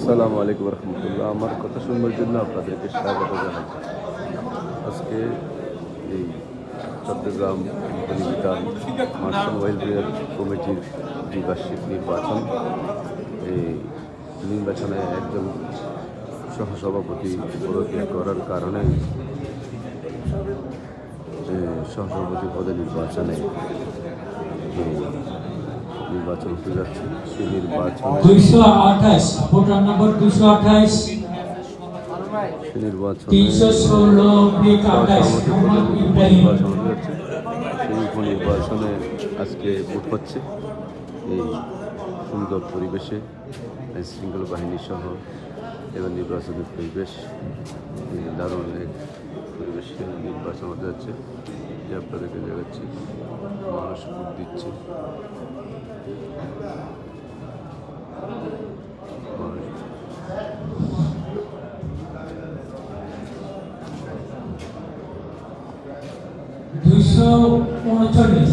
আসসালামু আলাইকুম রহমতুল্লাহ। আমার কথা শুনবার জন্য আপনাদেরকে স্বাগত জানাই। আজকে এই চট্টগ্রাম বিধান মার্শাল ওয়েলফেয়ার কমিটির দ্বিবার্ষিক নির্বাচন। এই নির্বাচনে একজন সহসভাপতি পদত্যাগ করার কারণে সহসভাপতি পদে নির্বাচনে নির্বাচন হতে যাচ্ছে। সেই নির্বাচন 228 ভোটার নম্বর 228 সেই নির্বাচনে 316 নির্বাচন হতে যাচ্ছে। সেই উপনির্বাচনে আজকে ভোট হচ্ছে এই সুন্দর পরিবেশে, আইনশৃঙ্খলা বাহিনী সহ এবং নির্বাচনের পরিবেশ দারুণ এক পরিবেশে নির্বাচন হতে যাচ্ছে, যে আপনাদেরকে দেখাচ্ছি। মানুষ ভোট দিচ্ছে, মানুষ 239